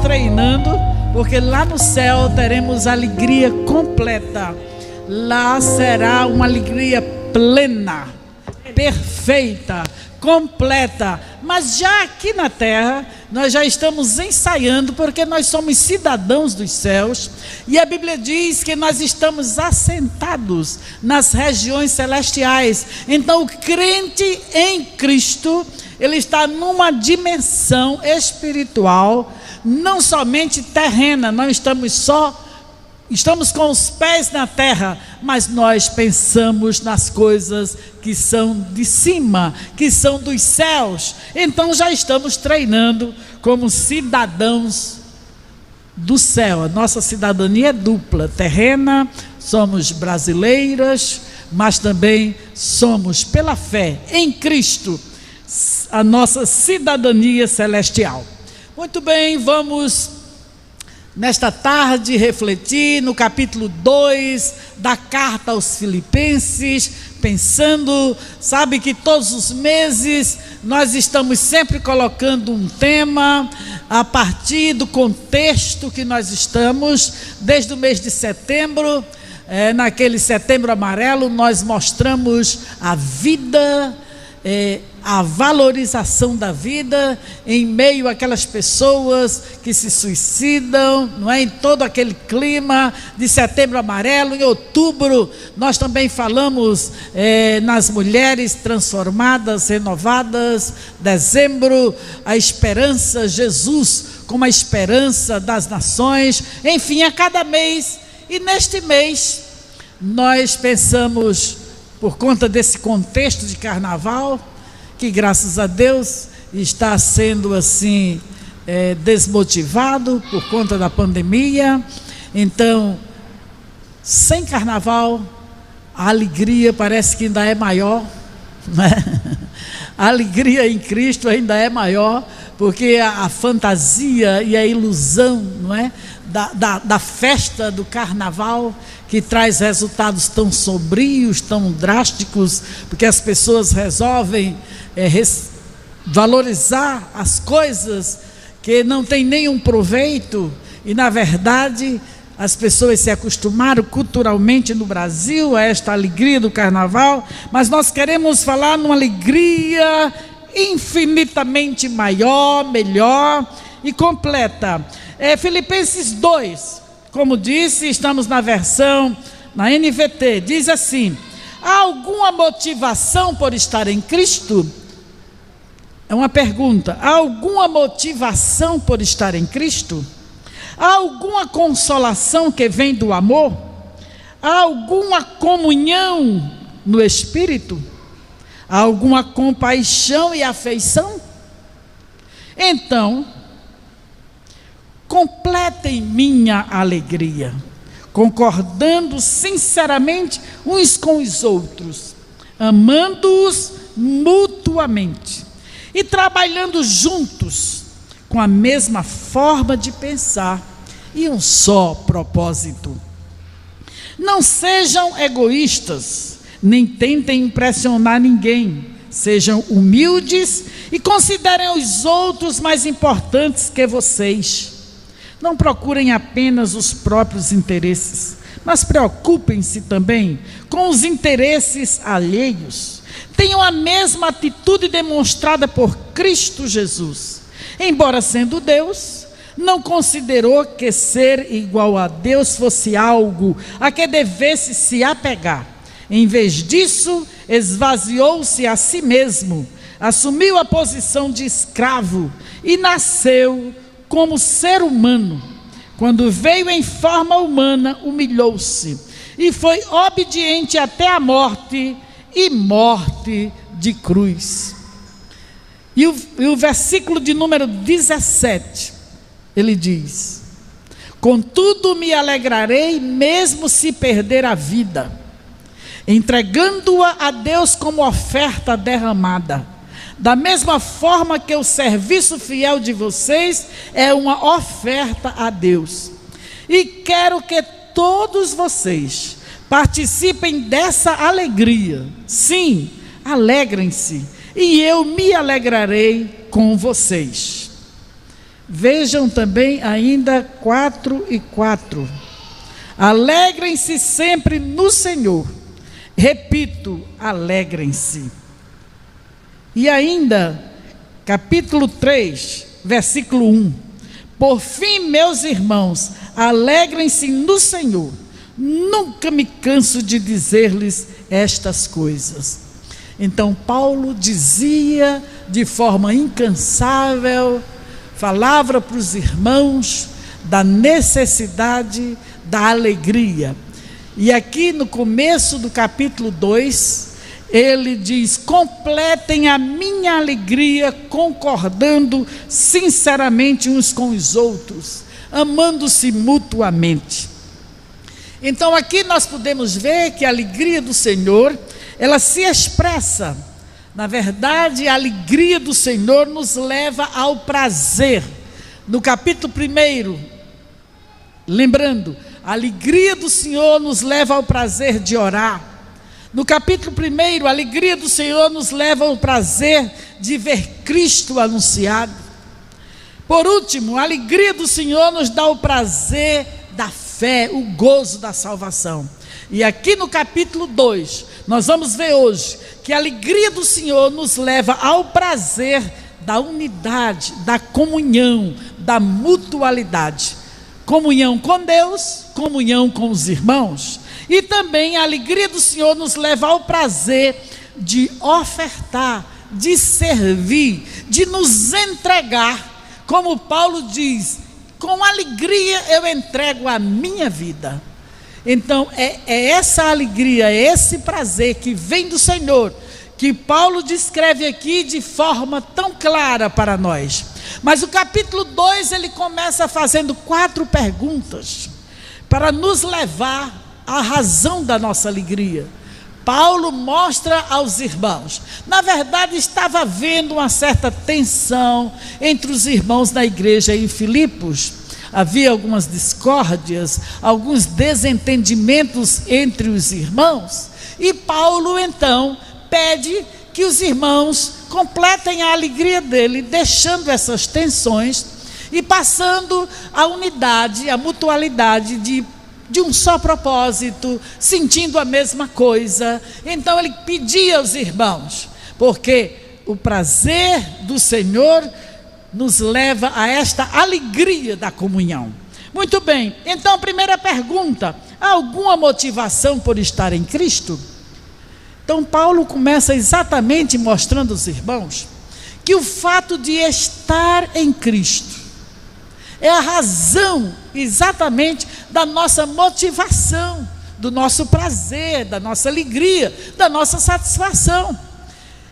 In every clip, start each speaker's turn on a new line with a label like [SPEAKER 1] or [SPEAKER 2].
[SPEAKER 1] treinando, porque lá no céu teremos alegria completa. Lá será uma alegria plena, perfeita, completa. Mas já aqui na terra, nós já estamos ensaiando, porque nós somos cidadãos dos céus, e a Bíblia diz que nós estamos assentados nas regiões celestiais. Então o crente em Cristo, ele está numa dimensão espiritual, não somente terrena. Não estamos com os pés na terra, mas nós pensamos nas coisas que são de cima, que são dos céus. Então já estamos treinando como cidadãos do céu. A nossa cidadania é dupla, terrena, somos brasileiras, mas também somos, pela fé em Cristo, a nossa cidadania celestial. Muito bem, vamos nesta tarde refletir no capítulo 2 da carta aos Filipenses, pensando, sabe que todos os meses nós estamos sempre colocando um tema a partir do contexto que nós estamos, desde o mês de setembro. Naquele setembro amarelo nós mostramos a vida, a valorização da vida em meio àquelas pessoas que se suicidam, não é? Em todo aquele clima de setembro amarelo. Em outubro nós também falamos nas mulheres transformadas, renovadas. Dezembro, a esperança, Jesus como a esperança das nações. Enfim, a cada mês, e neste mês nós pensamos, por conta desse contexto de carnaval, que graças a Deus está sendo assim desmotivado por conta da pandemia. Então, sem carnaval, a alegria parece que ainda é maior, né? A alegria em Cristo ainda é maior, porque a fantasia e a ilusão, não é? Da festa do carnaval, que traz resultados tão sombrios, tão drásticos, porque as pessoas resolvem valorizar as coisas que não têm nenhum proveito, e na verdade as pessoas se acostumaram culturalmente no Brasil a esta alegria do carnaval, mas nós queremos falar numa alegria infinitamente maior, melhor e completa. Filipenses 2, como disse, estamos na versão, na NVT, diz assim: há alguma motivação por estar em Cristo? É uma pergunta. Há alguma motivação por estar em Cristo? Há alguma consolação que vem do amor? Há alguma comunhão no Espírito? Há alguma compaixão e afeição? Então, completem minha alegria, concordando sinceramente uns com os outros, amando-os mutuamente e trabalhando juntos com a mesma forma de pensar e um só propósito. Não sejam egoístas, nem tentem impressionar ninguém. Sejam humildes e considerem os outros mais importantes que vocês. Não procurem apenas os próprios interesses, mas preocupem-se também com os interesses alheios. Tenham a mesma atitude demonstrada por Cristo Jesus. Embora sendo Deus, não considerou que ser igual a Deus fosse algo a que devesse se apegar. Em vez disso, esvaziou-se a si mesmo, assumiu a posição de escravo e nasceu como ser humano. Quando veio em forma humana, humilhou-se e foi obediente até a morte, e morte de cruz. E o versículo de número 17, ele diz: contudo me alegrarei mesmo se perder a vida, entregando-a a Deus como oferta derramada, da mesma forma que o serviço fiel de vocês é uma oferta a Deus. E quero que todos vocês participem dessa alegria. Sim, alegrem-se, e eu me alegrarei com vocês. Vejam também ainda 4:4. Alegrem-se sempre no Senhor. Repito, alegrem-se. E ainda, capítulo 3, versículo 1. Por fim, meus irmãos, alegrem-se no Senhor. Nunca me canso de dizer-lhes estas coisas. Então, Paulo dizia de forma incansável, falava para os irmãos da necessidade da alegria. E aqui no começo do capítulo 2, ele diz: completem a minha alegria concordando sinceramente uns com os outros, amando-se mutuamente. Então aqui nós podemos ver que a alegria do Senhor, ela se expressa. Na verdade, a alegria do Senhor nos leva ao prazer. No capítulo 1, lembrando, a alegria do Senhor nos leva ao prazer de orar. No capítulo 1, a alegria do Senhor nos leva ao prazer de ver Cristo anunciado. Por último, a alegria do Senhor nos dá o prazer da fé, o gozo da salvação. E aqui no capítulo 2, nós vamos ver hoje que a alegria do Senhor nos leva ao prazer da unidade, da comunhão, da mutualidade. Comunhão com Deus, comunhão com os irmãos. E também a alegria do Senhor nos leva ao prazer de ofertar, de servir, de nos entregar. Como Paulo diz, com alegria eu entrego a minha vida. Então é essa alegria, é esse prazer que vem do Senhor, que Paulo descreve aqui de forma tão clara para nós. Mas o capítulo 2, ele começa fazendo 4 perguntas, para nos levar à razão da nossa alegria. Paulo mostra aos irmãos, na verdade estava havendo uma certa tensão entre os irmãos da igreja em Filipos. Havia algumas discórdias, alguns desentendimentos entre os irmãos, e Paulo então pede que os irmãos completem a alegria dele, deixando essas tensões e passando a unidade, a mutualidade de um só propósito, sentindo a mesma coisa. Então ele pedia aos irmãos, porque o prazer do Senhor nos leva a esta alegria da comunhão. Muito bem, então a primeira pergunta: há alguma motivação por estar em Cristo? Então Paulo começa exatamente mostrando aos irmãos que o fato de estar em Cristo é a razão exatamente da nossa motivação, do nosso prazer, da nossa alegria, da nossa satisfação.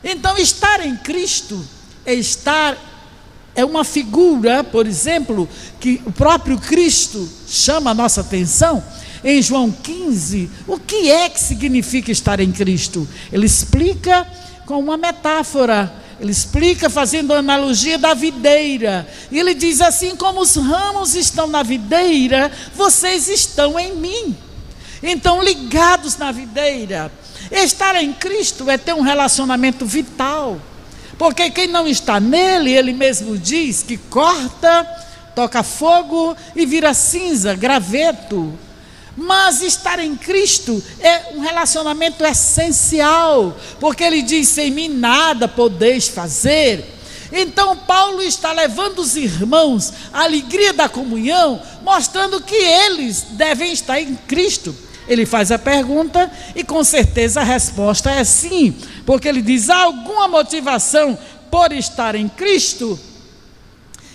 [SPEAKER 1] Então estar em Cristo é uma figura, por exemplo, que o próprio Cristo chama a nossa atenção. Em João 15, o que é que significa estar em Cristo? Ele explica com uma metáfora, ele explica fazendo a analogia da videira, e ele diz assim: como os ramos estão na videira, vocês estão em mim. Então, ligados na videira. Estar em Cristo é ter um relacionamento vital, porque quem não está nele, ele mesmo diz que corta, toca fogo e vira cinza, graveto. Mas estar em Cristo é um relacionamento essencial, porque ele diz: sem mim nada podeis fazer. Então Paulo está levando os irmãos à alegria da comunhão, mostrando que eles devem estar em Cristo. Ele faz a pergunta e com certeza a resposta é sim, porque ele diz: há alguma motivação por estar em Cristo?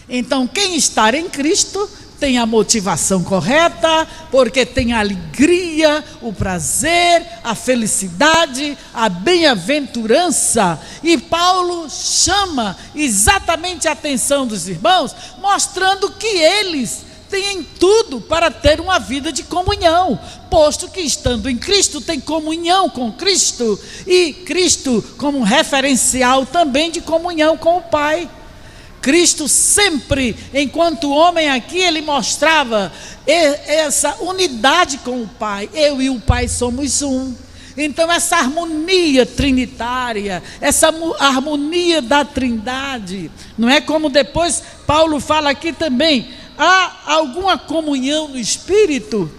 [SPEAKER 1] Então quem está em Cristo tem a motivação correta, porque tem a alegria, o prazer, a felicidade, a bem-aventurança. E Paulo chama exatamente a atenção dos irmãos, mostrando que eles têm tudo para ter uma vida de comunhão, posto que estando em Cristo tem comunhão com Cristo, e Cristo como referencial também de comunhão com o Pai. Cristo sempre, enquanto homem aqui, ele mostrava essa unidade com o Pai. Eu e o Pai somos um. Então essa harmonia trinitária, essa harmonia da Trindade, não é como depois Paulo fala aqui também, há alguma comunhão no Espírito?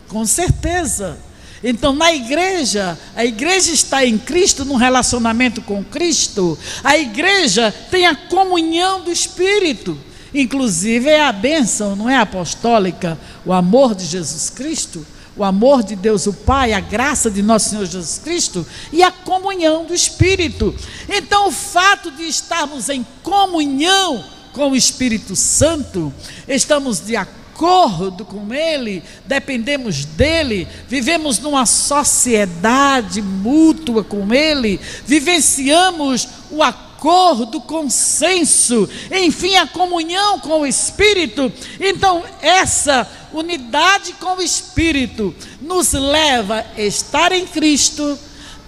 [SPEAKER 1] Com certeza. Então na igreja, a igreja está em Cristo, num relacionamento com Cristo, a igreja tem a comunhão do Espírito, inclusive é a bênção, não é apostólica, o amor de Jesus Cristo, o amor de Deus o Pai, a graça de nosso Senhor Jesus Cristo e a comunhão do Espírito. Então o fato de estarmos em comunhão com o Espírito Santo, estamos de acordo com Ele, dependemos dEle, vivemos numa sociedade mútua com Ele, vivenciamos o acordo, consenso, enfim, a comunhão com o Espírito. Então essa unidade com o Espírito nos leva a estar em Cristo,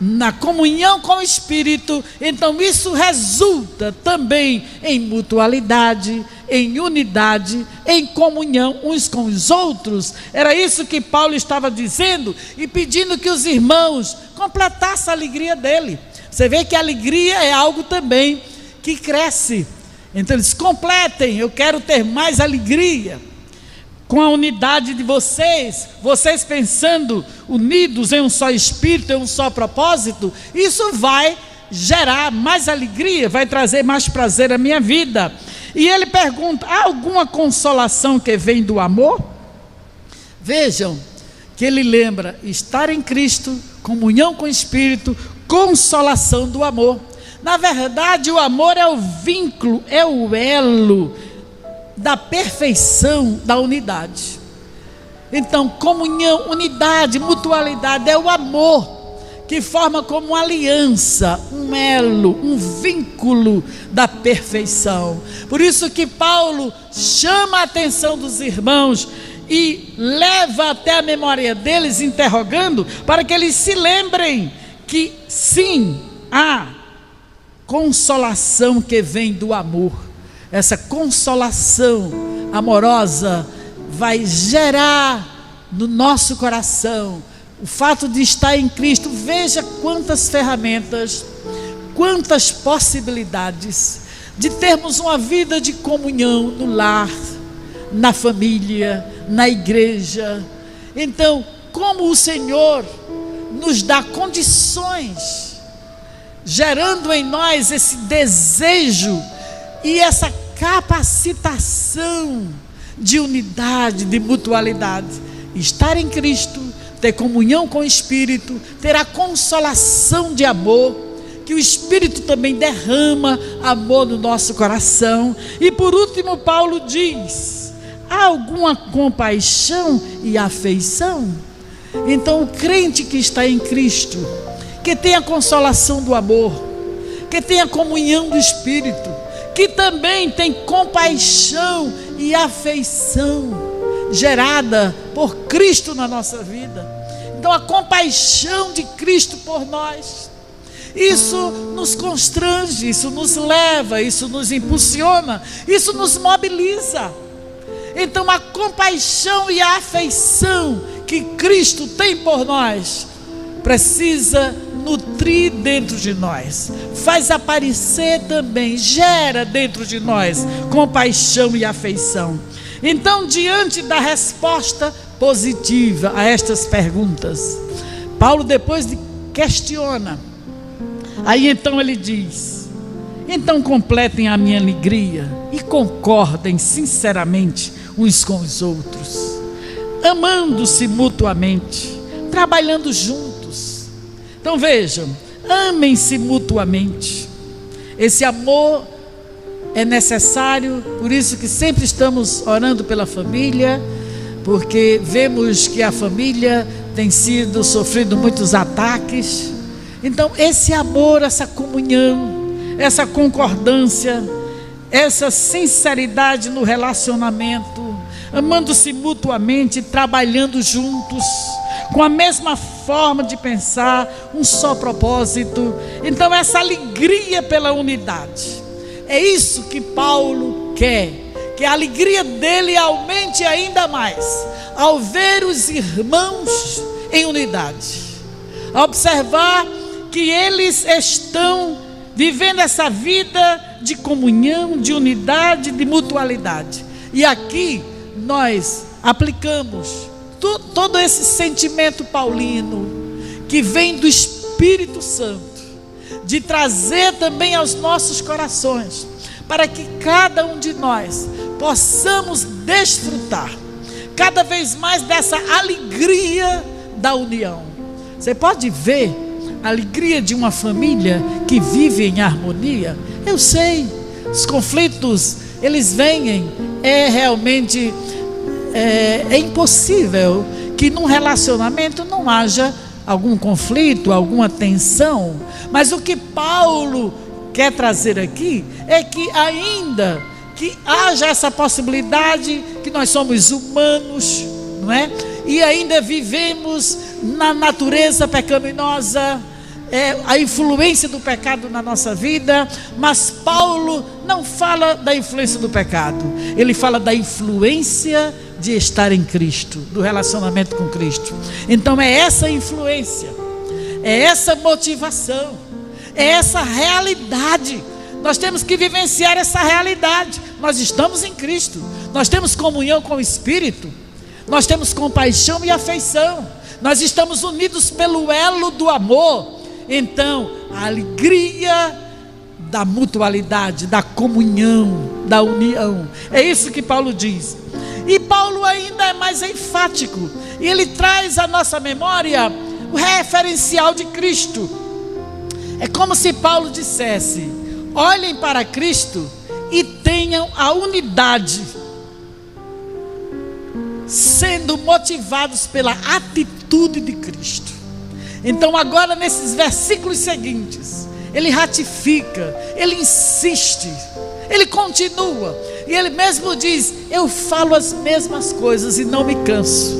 [SPEAKER 1] na comunhão com o Espírito. Então isso resulta também em mutualidade, em unidade, em comunhão uns com os outros. Era isso que Paulo estava dizendo e pedindo que os irmãos completassem a alegria dele. Você vê que a alegria é algo também que cresce. Então eles completem, eu quero ter mais alegria com a unidade de vocês pensando unidos em um só espírito, em um só propósito. Isso vai gerar mais alegria, vai trazer mais prazer à minha vida. E ele pergunta: há alguma consolação que vem do amor? Vejam que ele lembra estar em Cristo, comunhão com o Espírito, consolação do amor. Na verdade, o amor é o vínculo, é o elo da perfeição da unidade. Então, comunhão, unidade, mutualidade é o amor que forma como uma aliança, um elo, um vínculo da perfeição. Por isso que Paulo chama a atenção dos irmãos e leva até a memória deles, interrogando, para que eles se lembrem que sim, há consolação que vem do amor. Essa consolação amorosa vai gerar no nosso coração o fato de estar em Cristo. Veja quantas ferramentas, quantas possibilidades de termos uma vida de comunhão no lar, na família, na igreja. Então, como o Senhor nos dá condições, gerando em nós esse desejo e essa capacitação de unidade, de mutualidade, estar em Cristo, ter comunhão com o Espírito, ter a consolação de amor, que o Espírito também derrama amor no nosso coração. E por último, Paulo diz: há alguma compaixão e afeição? Então o crente que está em Cristo, que tem a consolação do amor, que tem a comunhão do Espírito, que também tem compaixão e afeição gerada por Cristo na nossa vida. Então a compaixão de Cristo por nós, isso nos constrange, isso nos leva, isso nos impulsiona, isso nos mobiliza. Então a compaixão e a afeição que Cristo tem por nós precisa nutrir dentro de nós, faz aparecer também, gera dentro de nós compaixão e afeição. Então, diante da resposta positiva a estas perguntas, Paulo depois questiona. Aí então ele diz: então completem a minha alegria e concordem sinceramente uns com os outros, amando-se mutuamente, trabalhando juntos. Então vejam, amem-se mutuamente. Esse amor é necessário, por isso que sempre estamos orando pela família, porque vemos que a família tem sido sofrendo muitos ataques. Então esse amor, essa comunhão, essa concordância, essa sinceridade no relacionamento, amando-se mutuamente, trabalhando juntos, com a mesma forma de pensar, um só propósito. Então essa alegria pela unidade, é isso que Paulo quer, que a alegria dele aumente ainda mais, ao ver os irmãos em unidade, a observar que eles estão vivendo essa vida de comunhão, de unidade, de mutualidade. E aqui nós aplicamos todo esse sentimento paulino que vem do Espírito Santo, de trazer também aos nossos corações, para que cada um de nós possamos desfrutar cada vez mais dessa alegria da união. Você pode ver a alegria de uma família que vive em harmonia. Eu sei, os conflitos, eles vêm, realmente é impossível que num relacionamento não haja algum conflito, alguma tensão. Mas o que Paulo quer trazer aqui é que ainda que haja essa possibilidade, que nós somos humanos, não é? E ainda vivemos na natureza pecaminosa, a influência do pecado na nossa vida. Mas Paulo não fala da influência do pecado, ele fala da influência de estar em Cristo, do relacionamento com Cristo. Então é essa influência, é essa motivação, é essa realidade. Nós temos que vivenciar essa realidade. Nós estamos em Cristo, nós temos comunhão com o Espírito, nós temos compaixão e afeição, nós estamos unidos pelo elo do amor. Então a alegria da mutualidade, da comunhão, da união, é isso que Paulo diz. E Paulo ainda é mais enfático, e ele traz à nossa memória o referencial de Cristo. É como se Paulo dissesse: olhem para Cristo e tenham a unidade, sendo motivados pela atitude de Cristo. Então agora nesses versículos seguintes, ele ratifica, ele insiste, ele continua, e ele mesmo diz: eu falo as mesmas coisas e não me canso.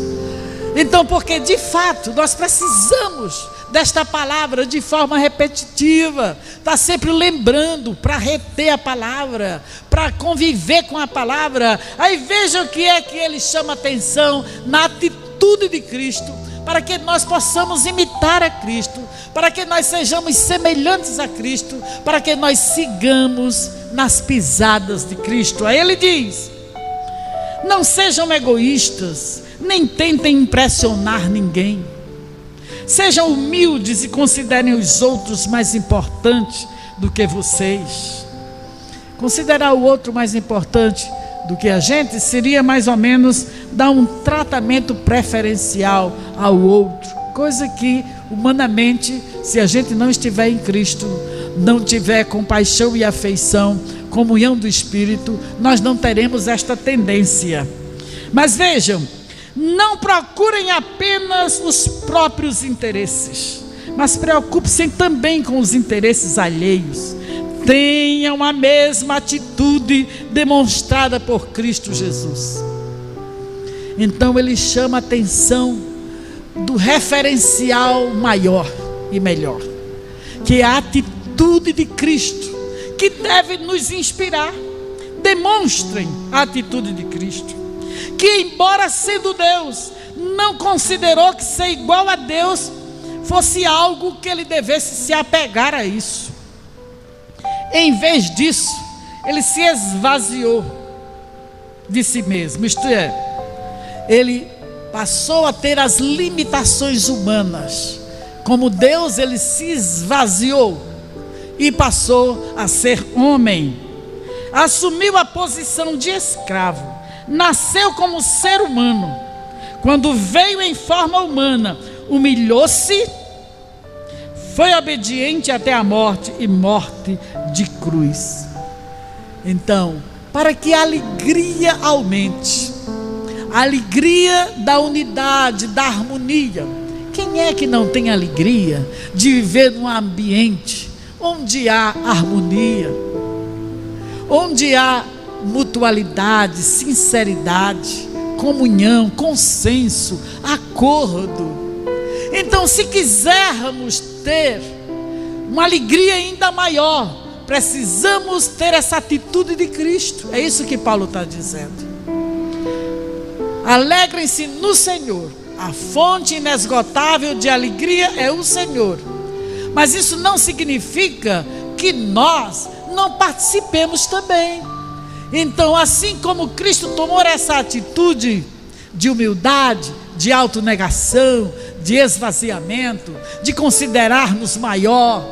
[SPEAKER 1] Então, porque de fato nós precisamos desta palavra de forma repetitiva, está sempre lembrando, para reter a palavra, para conviver com a palavra. Aí veja o que é que ele chama atenção na atitude de Cristo, para que nós possamos imitar a Cristo, para que nós sejamos semelhantes a Cristo, para que nós sigamos nas pisadas de Cristo. Aí ele diz: não sejam egoístas, nem tentem impressionar ninguém. Sejam humildes e considerem os outros mais importantes do que vocês. Considerar o outro mais importante do que a gente seria mais ou menos dar um tratamento preferencial ao outro, coisa que humanamente, se a gente não estiver em Cristo, não tiver compaixão e afeição, comunhão do Espírito, nós não teremos esta tendência. Mas vejam, não procurem apenas os próprios interesses, mas preocupem-se também com os interesses alheios. Tenham a mesma atitude demonstrada por Cristo Jesus. Então ele chama a atenção do referencial maior e melhor, que é a atitude de Cristo, que deve nos inspirar. Demonstrem a atitude de Cristo, que embora sendo Deus, não considerou que ser igual a Deus fosse algo que ele devesse se apegar a isso. Em vez disso, ele se esvaziou de si mesmo, isto é, ele passou a ter as limitações humanas. Como Deus, ele se esvaziou e passou a ser homem. Assumiu a posição de escravo, nasceu como ser humano. Quando veio em forma humana, humilhou-se, foi obediente até a morte, e morte de cruz. Então, para que a alegria aumente, a alegria da unidade, da harmonia. Quem é que não tem alegria de viver num ambiente onde há harmonia, onde há mutualidade, sinceridade, comunhão, consenso, acordo? Então, se quisermos ter uma alegria ainda maior, precisamos ter essa atitude de Cristo. É isso que Paulo está dizendo. Alegrem-se no Senhor. A fonte inesgotável de alegria é o Senhor. Mas isso não significa que nós não participemos também. Então, assim como Cristo tomou essa atitude de humildade, de autonegação, de esvaziamento, de considerar-nos maior,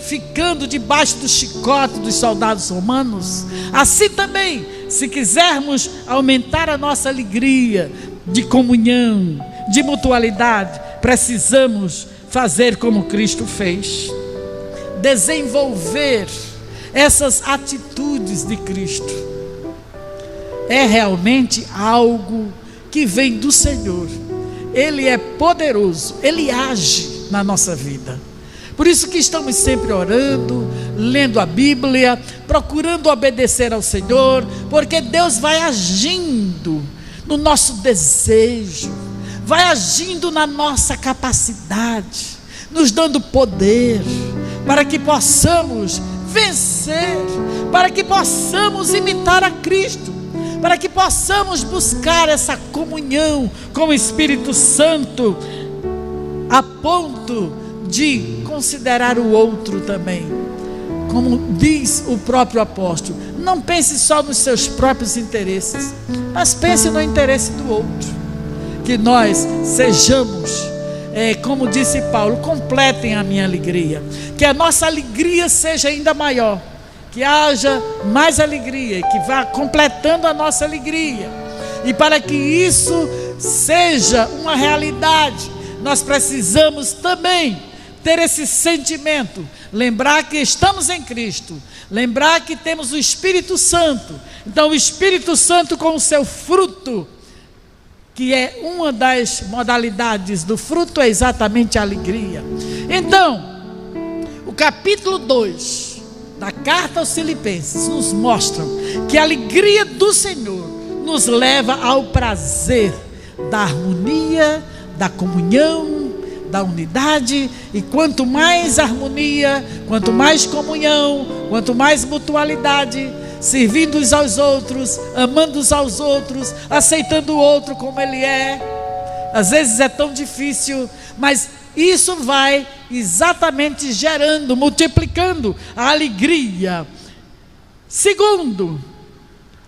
[SPEAKER 1] ficando debaixo do chicote dos soldados romanos, assim também, se quisermos aumentar a nossa alegria de comunhão, de mutualidade, precisamos fazer como Cristo fez, desenvolver essas atitudes de Cristo. É realmente algo que vem do Senhor. Ele é poderoso, Ele age na nossa vida. Por isso que estamos sempre orando, lendo a Bíblia, procurando obedecer ao Senhor, porque Deus vai agindo no nosso desejo, vai agindo na nossa capacidade, nos dando poder, para que possamos vencer, para que possamos imitar a Cristo, para que possamos buscar essa comunhão com o Espírito Santo, a ponto de considerar o outro também. Como diz o próprio apóstolo, não pense só nos seus próprios interesses, mas pense no interesse do outro. Que nós sejamos, como disse Paulo, completem a minha alegria, que a nossa alegria seja ainda maior, que haja mais alegria, que vá completando a nossa alegria. E para que isso seja uma realidade, nós precisamos também ter esse sentimento, lembrar que estamos em Cristo, lembrar que temos o Espírito Santo. Então o Espírito Santo, com o seu fruto, que é uma das modalidades do fruto, é exatamente a alegria. Então, o capítulo 2 da carta aos Filipenses nos mostra que a alegria do Senhor nos leva ao prazer da harmonia, da comunhão, da unidade. E quanto mais harmonia, quanto mais comunhão, quanto mais mutualidade, servindo uns aos outros, amando uns aos outros, aceitando o outro como ele é. Às vezes é tão difícil, mas isso vai exatamente gerando, multiplicando a alegria. Segundo,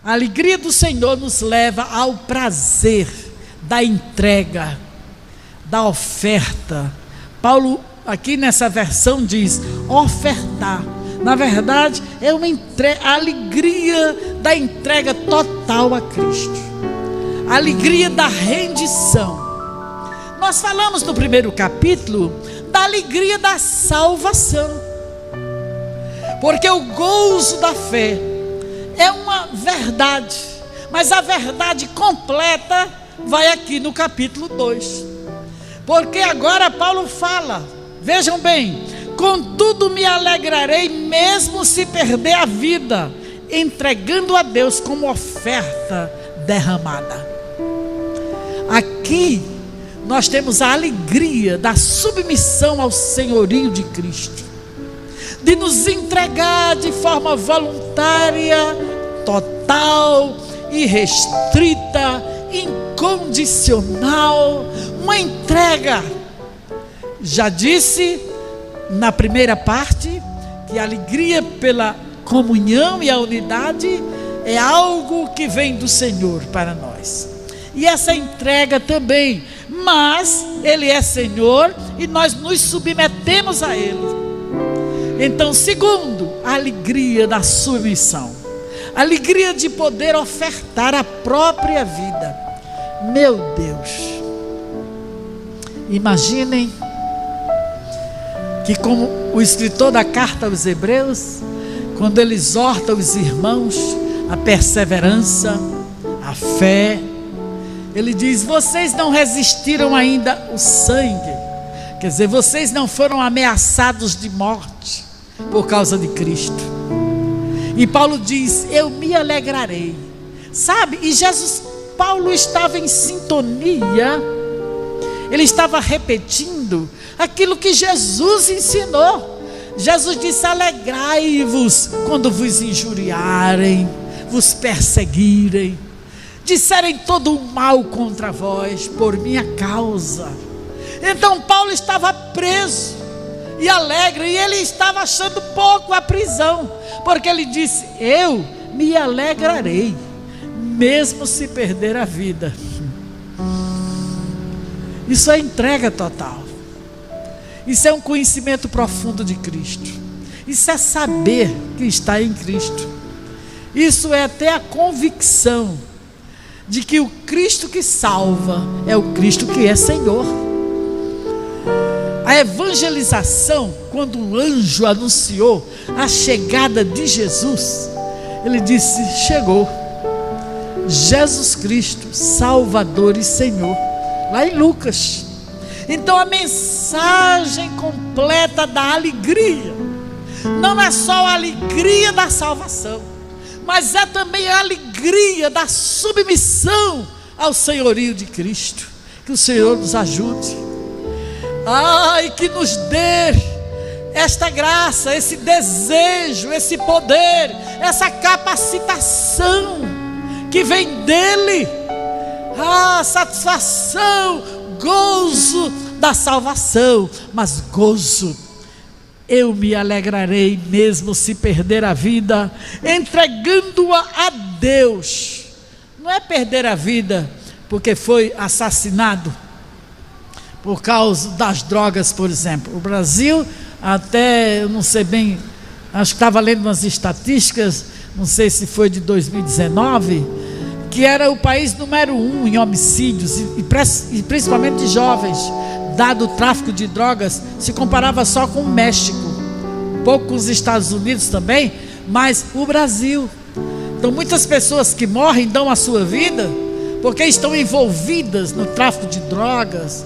[SPEAKER 1] a alegria do Senhor nos leva ao prazer da entrega, da oferta. Paulo aqui nessa versão diz ofertar. Na verdade é uma a alegria da entrega total a Cristo, a alegria da rendição. Nós falamos no primeiro capítulo da alegria da salvação, porque o gozo da fé é uma verdade, mas a verdade completa vai aqui no capítulo 2. Porque agora Paulo fala, vejam bem, contudo me alegrarei mesmo se perder a vida, entregando a Deus como oferta derramada. Aqui nós temos a alegria da submissão ao senhorio de Cristo, de nos entregar de forma voluntária, total, irrestrita, incondicional, uma entrega. Já disse na primeira parte que a alegria pela comunhão e a unidade é algo que vem do Senhor para nós, e essa entrega também, mas Ele é Senhor e nós nos submetemos a Ele. Então, segundo, a alegria da submissão, a alegria de poder ofertar a própria vida. Meu Deus, imaginem que, como o escritor da carta aos Hebreus, quando ele exorta os irmãos a perseverança, a fé, ele diz: vocês não resistiram ainda o sangue, quer dizer, vocês não foram ameaçados de morte por causa de Cristo. E Paulo diz: eu me alegrarei, sabe? E Paulo estava em sintonia, ele estava repetindo aquilo que Jesus ensinou. Jesus disse: alegrai-vos quando vos injuriarem, vos perseguirem. disserem todo o mal contra vós por minha causa. Então Paulo estava preso e alegre, e ele estava achando pouco a prisão, porque ele disse: eu me alegrarei, mesmo se perder a vida. Isso é entrega total. Isso é um conhecimento profundo de Cristo. Isso é saber que está em Cristo. Isso é até a convicção de que o Cristo que salva é o Cristo que é Senhor. A evangelização, quando o anjo anunciou a chegada de Jesus, ele disse: chegou Jesus Cristo, Salvador e Senhor, lá em Lucas. Então a mensagem completa da alegria não é só a alegria da salvação, mas é também a alegria da submissão ao senhorio de Cristo. Que o Senhor nos ajude, e que nos dê esta graça, esse desejo, esse poder, essa capacitação que vem dele, satisfação, gozo da salvação. Mas gozo, eu me alegrarei mesmo se perder a vida, entregando-a a Deus. Não é perder a vida porque foi assassinado por causa das drogas, por exemplo. O Brasil, até, eu não sei bem, acho que estava lendo umas estatísticas, não sei se foi de 2019, que era o país número 1 em homicídios, e principalmente de jovens, dado o tráfico de drogas. Se comparava só com o México, um pouco com os Estados Unidos também, mas o Brasil. Então muitas pessoas que morrem dão a sua vida porque estão envolvidas no tráfico de drogas,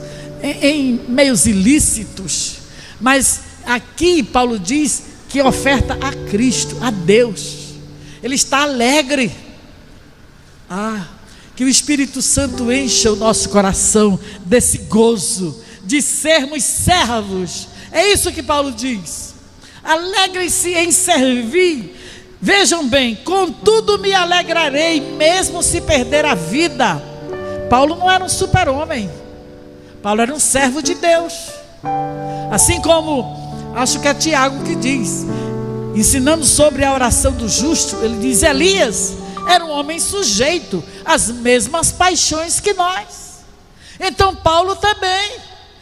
[SPEAKER 1] em meios ilícitos. Mas aqui Paulo diz que oferta a Cristo, a Deus. Ele está alegre. Que o Espírito Santo encha o nosso coração desse gozo de sermos servos. É isso que Paulo diz. Alegrem-se em servir. Vejam bem: contudo me alegrarei, mesmo se perder a vida. Paulo não era um super-homem. Paulo era um servo de Deus. Assim como, acho que é Tiago que diz, ensinando sobre a oração do justo, ele diz: Elias era um homem sujeito às mesmas paixões que nós. Então Paulo também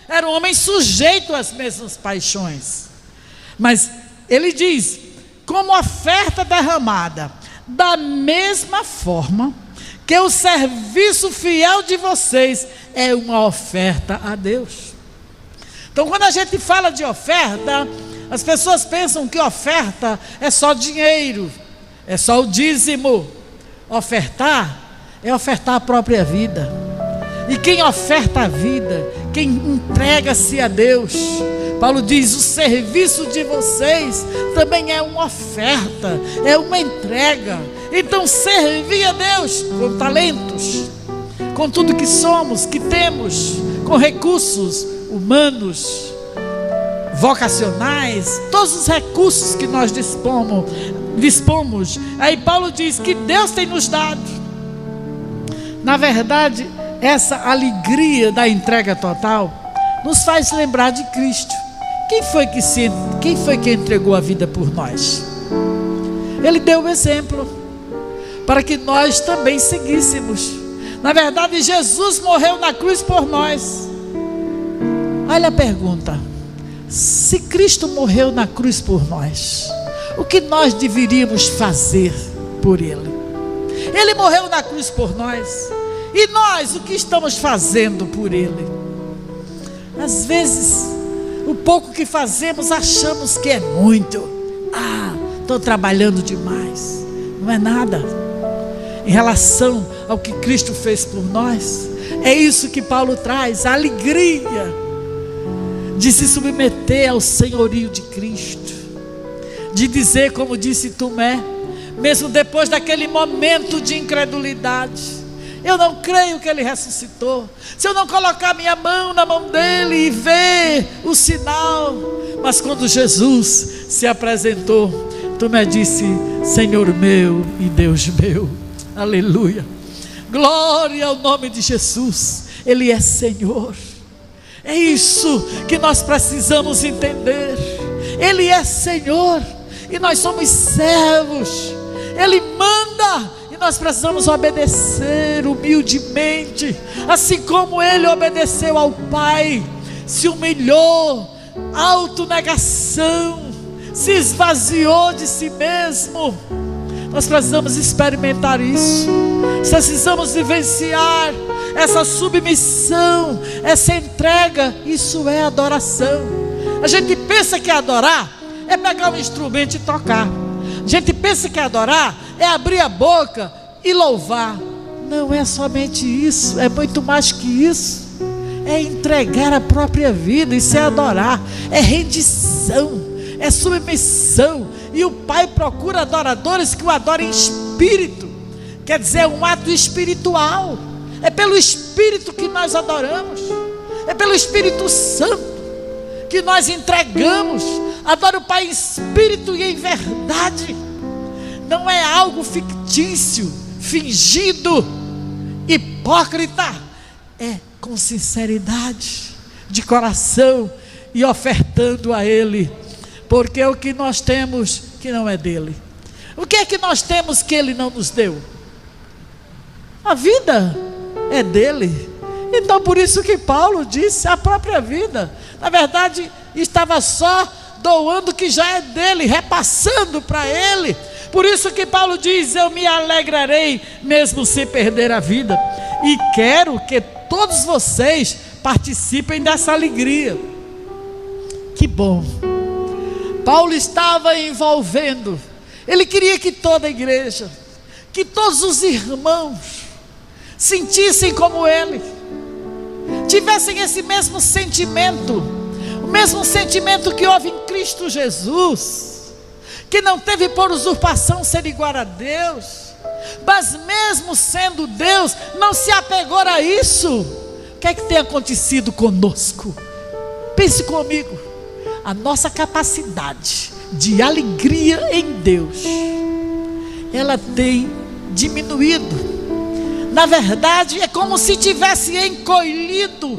[SPEAKER 1] era um homem sujeito às mesmas paixões. Mas ele diz: como oferta derramada, da mesma forma que o serviço fiel de vocês é uma oferta a Deus. Então quando a gente fala de oferta, as pessoas pensam que oferta é só dinheiro, é só o dízimo. Ofertar é ofertar a própria vida. E quem oferta a vida, quem entrega-se a Deus, Paulo diz: o serviço de vocês também é uma oferta, é uma entrega. Então servir a Deus com talentos, com tudo que somos, que temos, com recursos humanos, vocacionais, todos os recursos que nós dispomos. Aí Paulo diz que Deus tem nos dado. Na verdade, essa alegria da entrega total nos faz lembrar de Cristo. Quem foi que entregou a vida por nós? Ele deu o exemplo para que nós também seguíssemos. Na verdade, Jesus morreu na cruz por nós. Olha a pergunta: se Cristo morreu na cruz por nós, o que nós deveríamos fazer por Ele? Ele morreu na cruz por nós, e nós, o que estamos fazendo por Ele? Às vezes, o pouco que fazemos achamos que é muito. Estou trabalhando demais. Não é nada em relação ao que Cristo fez por nós. É isso que Paulo traz, a alegria de se submeter ao senhorio de Cristo, de dizer, como disse Tomé, mesmo depois daquele momento de incredulidade: eu não creio que Ele ressuscitou. Se eu não colocar minha mão na mão dele e ver o sinal. Mas quando Jesus se apresentou, Tomé disse: Senhor meu e Deus meu. Aleluia. Glória ao nome de Jesus. Ele é Senhor. É isso que nós precisamos entender. Ele é Senhor e nós somos servos. Ele manda e nós precisamos obedecer humildemente, assim como Ele obedeceu ao Pai, se humilhou, autonegação, se esvaziou de si mesmo. Nós precisamos experimentar isso, precisamos vivenciar essa submissão, essa entrega. Isso é adoração. A gente pensa que adorar é pegar um instrumento e tocar. A gente pensa que adorar é abrir a boca e louvar. Não é somente isso, é muito mais que isso. É entregar a própria vida, isso é adorar, é rendição, é submissão. E o Pai procura adoradores que o adorem em espírito. Quer dizer, é um ato espiritual. É pelo Espírito que nós adoramos, é pelo Espírito Santo que nós entregamos. Adora o Pai em espírito e em verdade. Não é algo fictício, fingido, hipócrita. É com sinceridade, de coração e ofertando a Ele. Porque o que nós temos que não é dele. O que é que nós temos que Ele não nos deu? A vida é dele. Então por isso que Paulo disse, a própria vida. Na verdade estava só doando o que já é dele, repassando para Ele. Por isso que Paulo diz, eu me alegrarei mesmo se perder a vida. E quero que todos vocês participem dessa alegria. Que bom. Paulo estava envolvendo, ele queria que toda a igreja, que todos os irmãos sentissem como ele, tivessem esse mesmo sentimento, o mesmo sentimento que houve em Cristo Jesus, que não teve por usurpação ser igual a Deus, mas mesmo sendo Deus, não se apegou a isso. O que é que tem acontecido conosco? Pense comigo. A nossa capacidade de alegria em Deus, ela tem diminuído. Na verdade, é como se tivesse encolhido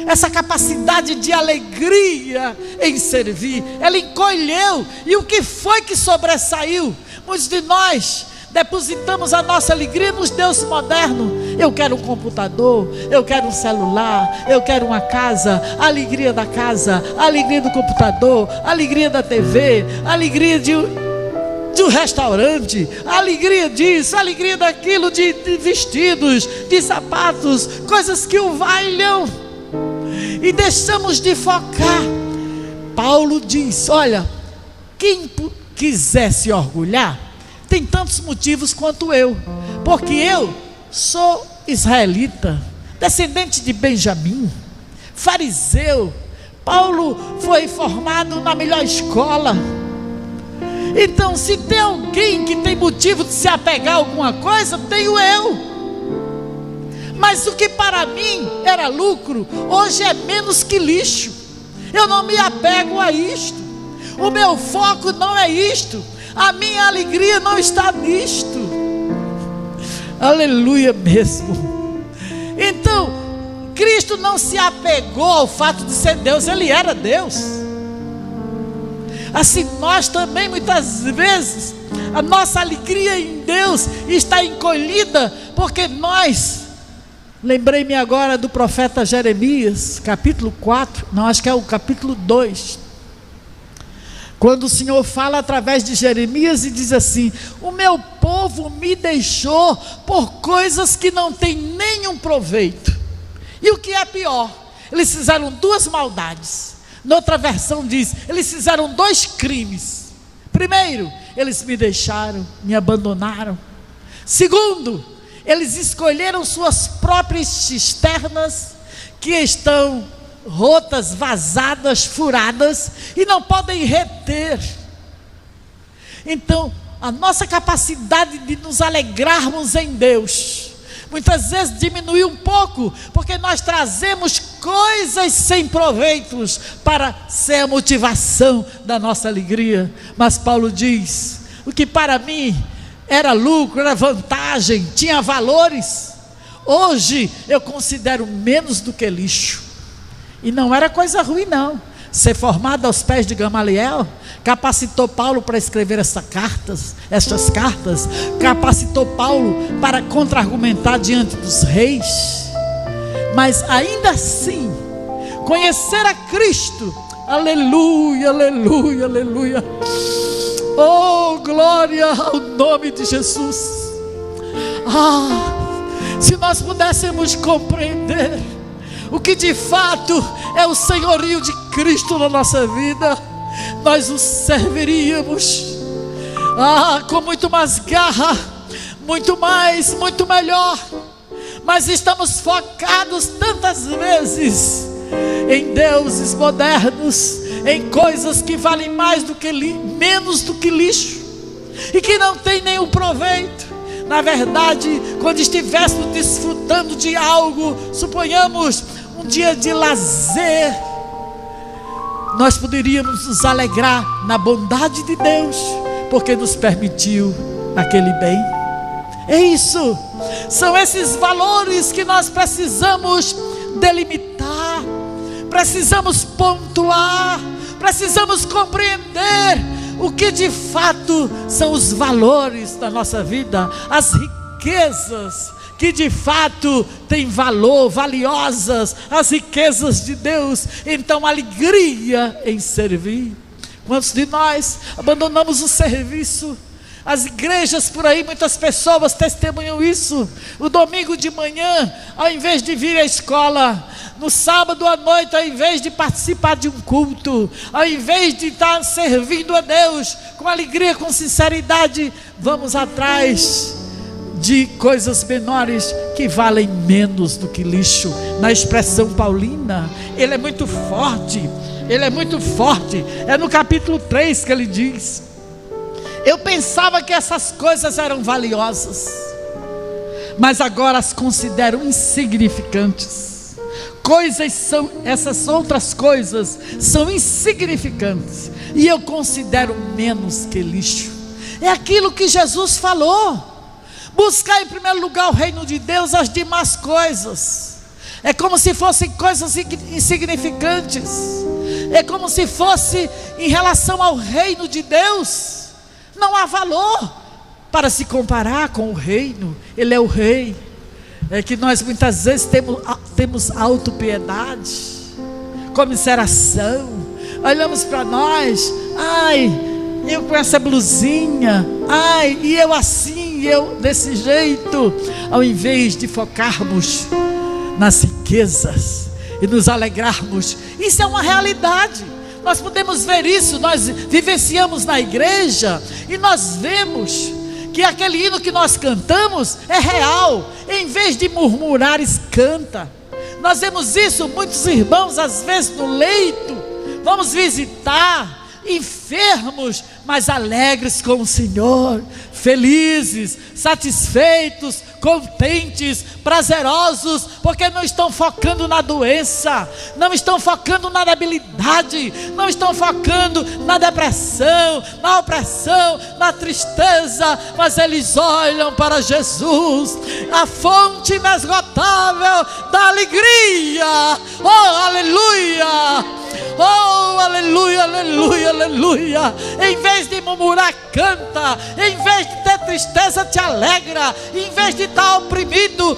[SPEAKER 1] essa capacidade de alegria em servir. Ela encolheu. E o que foi que sobressaiu? Muitos de nós depositamos a nossa alegria nos deuses modernos. Eu quero um computador, eu quero um celular, eu quero uma casa. A alegria da casa, a alegria do computador, a alegria da TV, a alegria de um restaurante, a alegria disso, a alegria daquilo, de vestidos, de sapatos, coisas que o valham, e deixamos de focar. Paulo diz, olha, quem quiser se orgulhar, tem tantos motivos quanto eu, porque eu sou israelita, descendente de Benjamim, fariseu. Paulo foi formado na melhor escola. Então, se tem alguém que tem motivo de se apegar a alguma coisa, tenho eu. Mas o que para mim era lucro, hoje é menos que lixo. Eu não me apego a isto. O meu foco não é isto. A minha alegria não está nisto. Aleluia mesmo. Então, Cristo não se apegou ao fato de ser Deus. Ele era Deus. Assim nós também muitas vezes, a nossa alegria em Deus está encolhida, porque nós, lembrei-me agora do profeta Jeremias, capítulo 4, não, acho que é o capítulo 2, quando o Senhor fala através de Jeremias e diz assim: o meu povo me deixou por coisas que não têm nenhum proveito. E o que é pior, eles fizeram duas maldades. Noutra versão diz, eles fizeram dois crimes. Primeiro, eles me deixaram, me abandonaram. Segundo, eles escolheram suas próprias cisternas, que estão rotas, vazadas, furadas, e não podem reter. Então, a nossa capacidade de nos alegrarmos em Deus muitas vezes diminui um pouco, porque nós trazemos coisas sem proveitos para ser a motivação da nossa alegria. Mas Paulo diz, o que para mim era lucro, era vantagem, tinha valores. Hoje eu considero menos do que lixo. E não era coisa ruim não. Ser formado aos pés de Gamaliel capacitou Paulo para escrever estas cartas, capacitou Paulo para contra-argumentar diante dos reis. Mas ainda assim, conhecer a Cristo, aleluia, aleluia, aleluia, oh glória ao nome de Jesus. Se nós pudéssemos compreender o que de fato é o senhorio de Cristo na nossa vida, nós o serviríamos com muito mais garra, muito mais, muito melhor. Mas estamos focados tantas vezes em deuses modernos, em coisas que valem menos do que lixo, e que não tem nenhum proveito. Na verdade, quando estivéssemos desfrutando de algo, suponhamos um dia de lazer, nós poderíamos nos alegrar na bondade de Deus, porque nos permitiu aquele bem. É isso, são esses valores que nós precisamos delimitar, precisamos pontuar, precisamos compreender o que de fato são os valores da nossa vida, as riquezas que de fato têm valor, valiosas, as riquezas de Deus. Então, alegria em servir. Quantos de nós abandonamos o serviço? As igrejas por aí, muitas pessoas testemunham isso. O domingo de manhã, ao invés de vir à escola, no sábado à noite, ao invés de participar de um culto, ao invés de estar servindo a Deus com alegria, com sinceridade, vamos atrás de coisas menores que valem menos do que lixo. Na expressão paulina, ele é muito forte, é no capítulo 3 que ele diz: eu pensava que essas coisas eram valiosas, mas agora as considero insignificantes. Essas outras coisas são insignificantes, e eu considero menos que lixo. É aquilo que Jesus falou: buscar em primeiro lugar o reino de Deus, as demais coisas. É como se fossem coisas insignificantes. É como se fosse em relação ao reino de Deus. Não há valor para se comparar com o reino. Ele é o rei. É que nós muitas vezes temos autopiedade, comisseração. Olhamos para nós: ai, eu com essa blusinha, ai, e eu assim, eu desse jeito. Ao invés de focarmos nas riquezas e nos alegrarmos. Isso é uma realidade. Nós podemos ver isso. Nós vivenciamos na igreja e nós vemos que aquele hino que nós cantamos é real. Em vez de murmurares, canta. Nós vemos isso, muitos irmãos às vezes no leito, vamos visitar enfermos, mas alegres com o Senhor, felizes, satisfeitos, contentes, prazerosos, porque não estão focando na doença, não estão focando na debilidade, não estão focando na depressão, na opressão, na tristeza, mas eles olham para Jesus, a fonte inesgotável da alegria. Oh, aleluia! Oh, aleluia, aleluia, aleluia. Em vez de murmurar, canta. Em vez de ter tristeza, te alegra. Em vez de estar oprimido,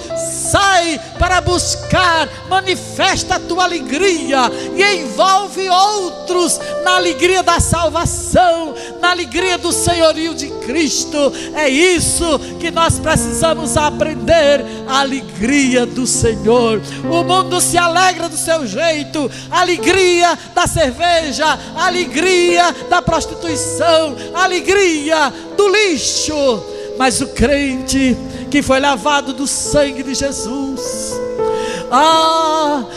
[SPEAKER 1] sai para buscar, manifesta a tua alegria e envolve outros na alegria da salvação, na alegria do senhorio de Cristo. É isso que nós precisamos aprender, a alegria do Senhor. O mundo se alegra do seu jeito, a alegria da cerveja, a alegria da prostituição, a alegria do lixo. Mas o crente que foi lavado do sangue de Jesus,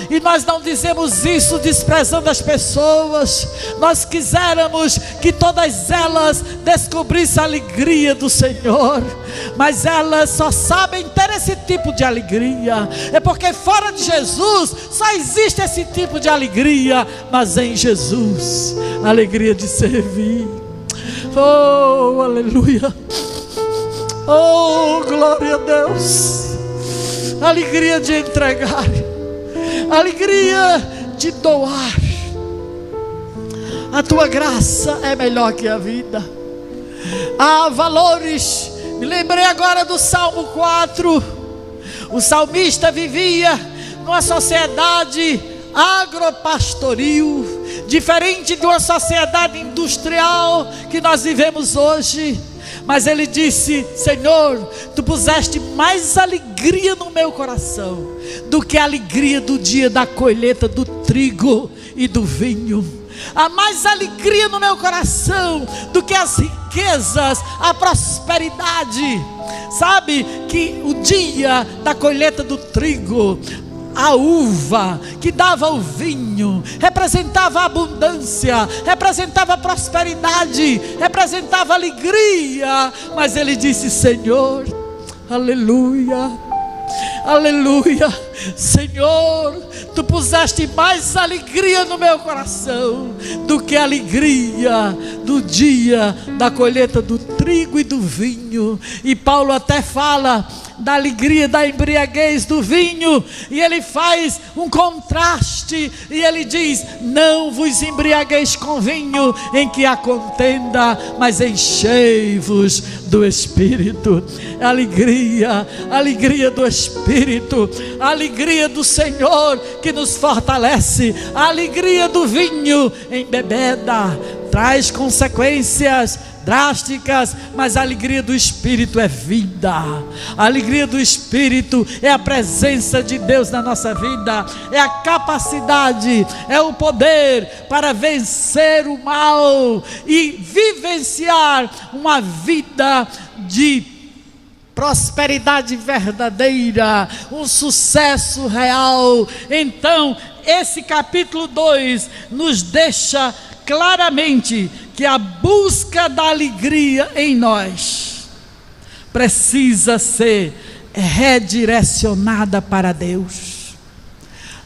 [SPEAKER 1] e nós não dizemos isso desprezando as pessoas. Nós quiséramos que todas elas descobrissem a alegria do Senhor, mas elas só sabem ter esse tipo de alegria. É porque fora de Jesus só existe esse tipo de alegria, mas em Jesus, a alegria de servir. Oh, aleluia. Oh, glória a Deus. Alegria de entregar, alegria de doar. A tua graça é melhor que a vida. Há valores. Me lembrei agora do Salmo 4. O salmista vivia numa sociedade agropastoril, diferente de uma sociedade industrial que nós vivemos hoje. Mas ele disse: Senhor, tu puseste mais alegria no meu coração do que a alegria do dia da colheita do trigo e do vinho. Há mais alegria no meu coração do que as riquezas, a prosperidade. Sabe que o dia da colheita do trigo, a uva que dava o vinho, representava a abundância, representava a prosperidade, representava a alegria. Mas ele disse: Senhor, aleluia, aleluia, Senhor, tu puseste mais alegria no meu coração do que a alegria do dia da colheita do trigo e do vinho. E Paulo até fala da alegria da embriaguez do vinho, e ele faz um contraste, e ele diz: não vos embriagueis com vinho em que há contenda, mas enchei-vos do Espírito. Alegria, alegria do Espírito, a alegria do Senhor que nos fortalece. A alegria do vinho embebeda traz consequências drásticas, mas a alegria do Espírito é vida. A alegria do Espírito é a presença de Deus na nossa vida, é a capacidade, é o poder para vencer o mal e vivenciar uma vida de prosperidade verdadeira, um sucesso real. Então, esse capítulo 2 nos deixa claramente que a busca da alegria em nós precisa ser redirecionada para Deus.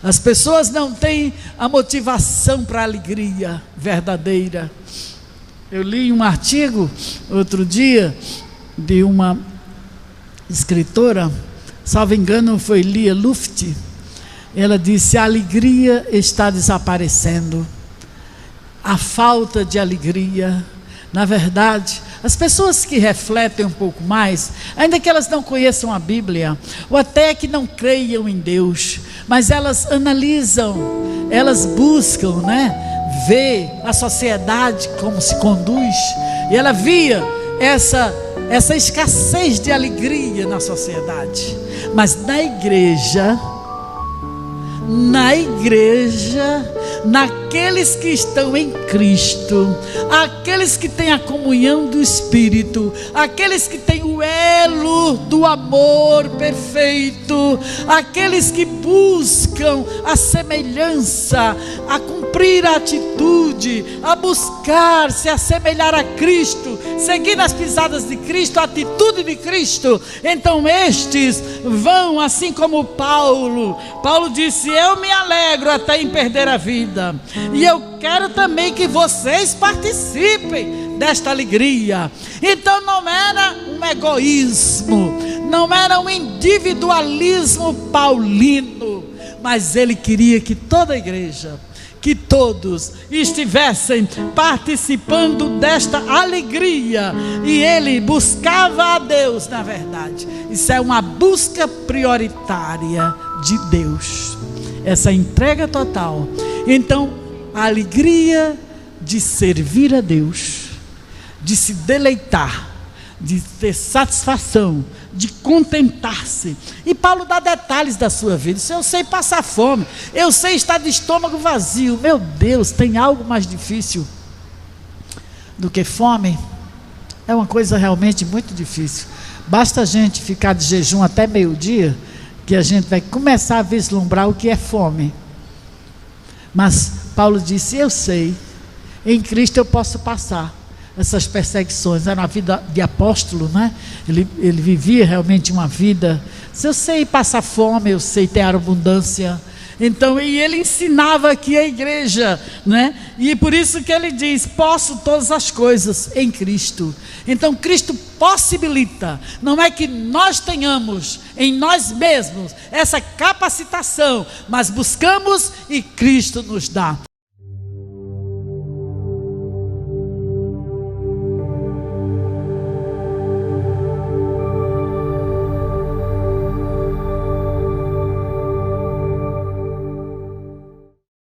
[SPEAKER 1] As pessoas não têm a motivação para a alegria verdadeira. Eu li um artigo outro dia de uma escritora, salvo engano foi Lia Luft. Ela disse: a alegria está desaparecendo. A falta de alegria. Na verdade, as pessoas que refletem um pouco mais, ainda que elas não conheçam a Bíblia, ou até que não creiam em Deus, mas elas analisam, elas buscam, ver a sociedade como se conduz, e ela via essa escassez de alegria na sociedade. Mas na igreja, naqueles que estão em Cristo, aqueles que têm a comunhão do Espírito, aqueles que têm o elo do amor perfeito, aqueles que buscam a semelhança, a cumprir a atitude, a buscar se assemelhar a Cristo, seguir as pisadas de Cristo, a atitude de Cristo. Então estes vão, assim como Paulo disse: eu me alegro até em perder a vida, e eu quero também que vocês participem desta alegria. Então não era um egoísmo, não era um individualismo paulino, mas ele queria que toda a igreja, que todos estivessem participando desta alegria, e ele buscava a Deus. Na verdade, isso é uma busca prioritária de Deus, essa entrega total. Então, a alegria de servir a Deus, de se deleitar, de ter satisfação, de contentar-se. E Paulo dá detalhes da sua vida. Se eu sei passar fome, eu sei estar de estômago vazio. Meu Deus, tem algo mais difícil do que fome? É uma coisa realmente muito difícil. Basta a gente ficar de jejum até meio-dia, que a gente vai começar a vislumbrar o que é fome. Mas Paulo disse: eu sei, em Cristo eu posso passar essas perseguições. Era uma vida de apóstolo, ele vivia realmente uma vida. Se eu sei passar fome, eu sei ter abundância, Então, e ele ensinava aqui a igreja, né? E por isso que ele diz: posso todas as coisas em Cristo. Então Cristo possibilita, não é que nós tenhamos em nós mesmos essa capacitação, mas buscamos e Cristo nos dá.